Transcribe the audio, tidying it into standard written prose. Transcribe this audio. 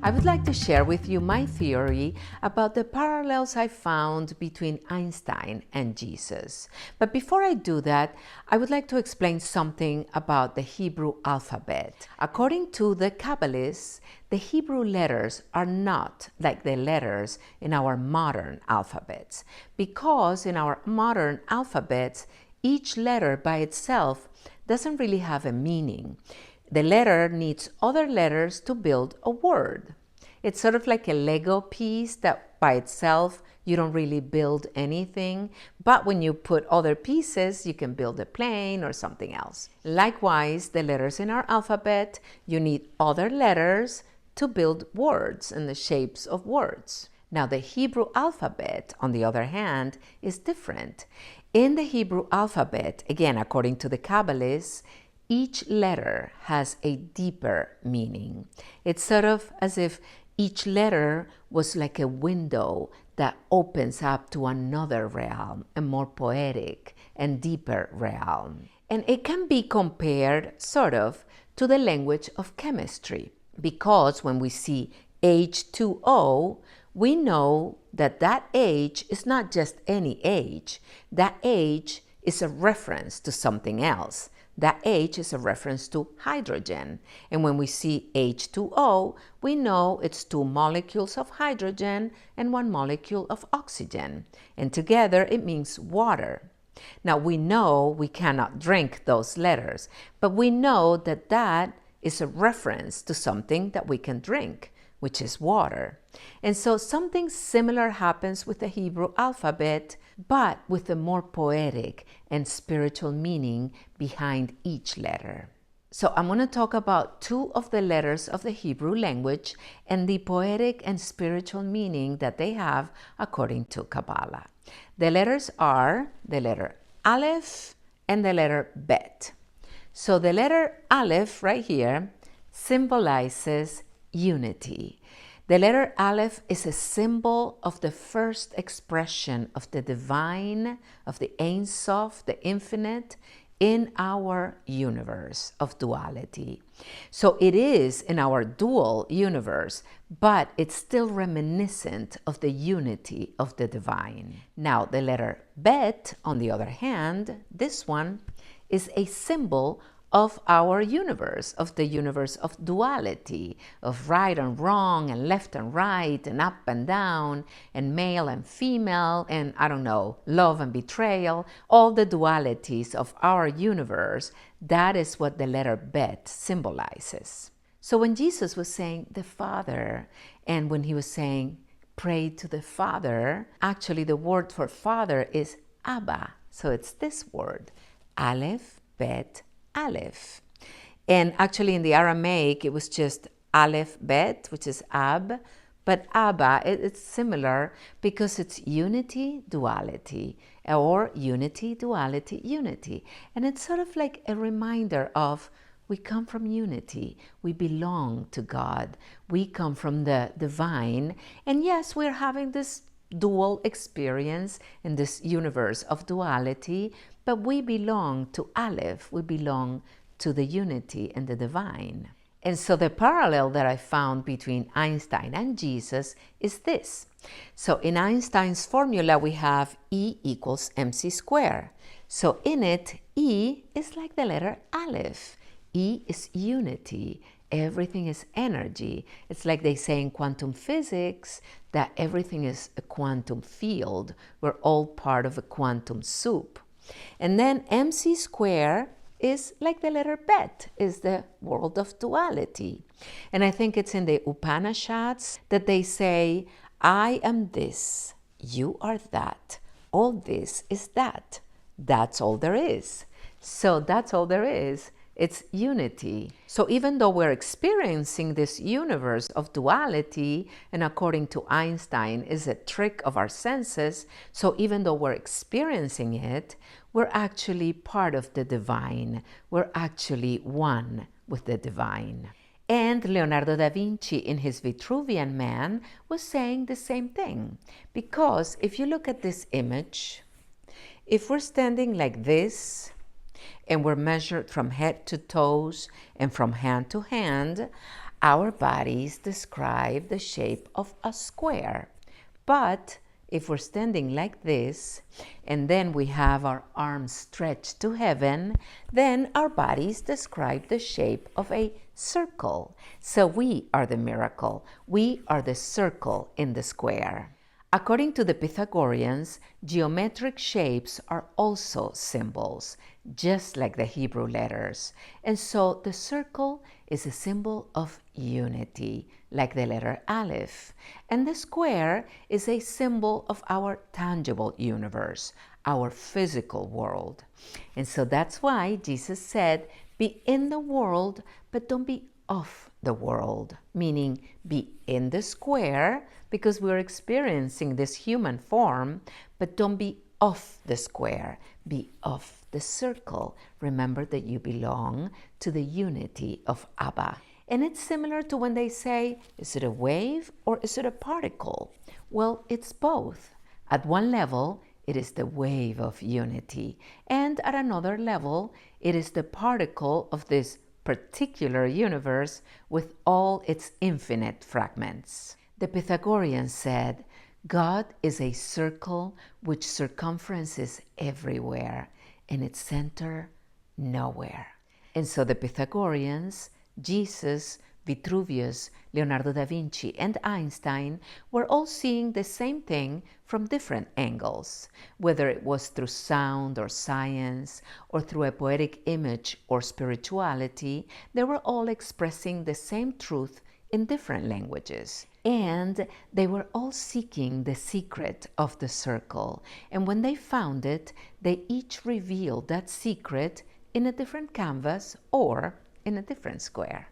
I would like to share with you my theory about the parallels I found between Einstein and Jesus. But before I do that, I would like to explain something about the Hebrew alphabet. According to the Kabbalists, the Hebrew letters are not like the letters in our modern alphabets, because in our modern alphabets, each letter by itself doesn't really have a meaning. The letter needs other letters to build a word. It's sort of like a Lego piece that by itself you don't really build anything, but when you put other pieces, you can build a plane or something else. Likewise, the letters in our alphabet, you need other letters to build words and the shapes of words. Now, the Hebrew alphabet, on the other hand, is different. In the Hebrew alphabet, again, according to the Kabbalists, each letter has a deeper meaning. It's sort of as if each letter was like a window that opens up to another realm, a more poetic and deeper realm. And it can be compared, sort of, to the language of chemistry, because when we see H2O, we know that that H is not just any H. That H is a reference to something else. That H is a reference to hydrogen. And when we see H2O, we know it's two molecules of hydrogen and one molecule of oxygen. And together it means water. Now we know we cannot drink those letters, but we know that that is a reference to something that we can drink, which is water. And so something similar happens with the Hebrew alphabet, but with a more poetic and spiritual meaning behind each letter. So I'm going to talk about two of the letters of the Hebrew language and the poetic and spiritual meaning that they have according to Kabbalah. The letters are the letter Alef and the letter Bet. So the letter Alef right here symbolizes unity. The letter Aleph is a symbol of the first expression of the divine, of the Ein Sof, the infinite, in our universe of duality. So it is in our dual universe, but it's still reminiscent of the unity of the divine. Now, the letter Bet, on the other hand, this one, is a symbol of our universe, of the universe of duality, of right and wrong, and left and right, and up and down, and male and female, and I don't know, love and betrayal, all the dualities of our universe. That is what the letter Bet symbolizes. So when Jesus was saying the Father, and when he was saying pray to the Father, actually the word for Father is Abba. So it's this word, Alef, Bet, Aleph. And actually in the Aramaic it was just Alef Bet, which is Ab, but Abba, it's similar because it's unity, duality, or unity, duality, unity. And it's sort of like a reminder of we come from unity, we belong to God, we come from the divine, and yes, we're having this dual experience in this universe of duality, but we belong to Aleph, we belong to the unity and the divine. And so the parallel that I found between Einstein and Jesus is this. So in Einstein's formula, we have E equals mc squared. So in it, E is like the letter Aleph. E is unity. Everything is energy. It's like they say in quantum physics that everything is a quantum field. We're all part of a quantum soup. And then mc squared is like the letter Bet, is the world of duality. And I think it's in the Upanishads that they say, I am this, you are that, all this is that. That's all there is. So that's all there is. It's unity. So even though we're experiencing this universe of duality, and according to Einstein is a trick of our senses, so even though we're experiencing it, we're actually part of the divine. We're actually one with the divine. And Leonardo DaVinci in his Vitruvian Man was saying the same thing. Because if you look at this image, if we're standing like this, and we're measured from head to toes and from hand to hand, our bodies describe the shape of a square. But if we're standing like this, and then we have our arms stretched to heaven, then our bodies describe the shape of a circle. So we are the miracle. We are the circle in the square. According to the Pythagoreans, geometric shapes are also symbols, just like the Hebrew letters. And so the circle is a symbol of unity, like the letter Alef. And the square is a symbol of our tangible universe, our physical world. And so that's why Jesus said, be in the world, but don't be of the world, meaning be in the square because we're experiencing this human form, but don't be of the square, be of the circle. Remember that you belong to the unity of Abba. And it's similar to when they say, is it a wave or is it a particle? Well, it's both. At one level, it is the wave of unity, and at another level, it is the particle of this particular universe with all its infinite fragments. The Pythagoreans said, God is a circle which circumference is everywhere and its center nowhere. And so the Pythagoreans, Jesus, Vitruvius, Leonardo DaVinci, and Einstein were all seeing the same thing from different angles, whether it was through sound or science, or through a poetic image or spirituality. They were all expressing the same truth in different languages. And they were all seeking the secret of the circle. And when they found it, they each revealed that secret in a different canvas or in a different square.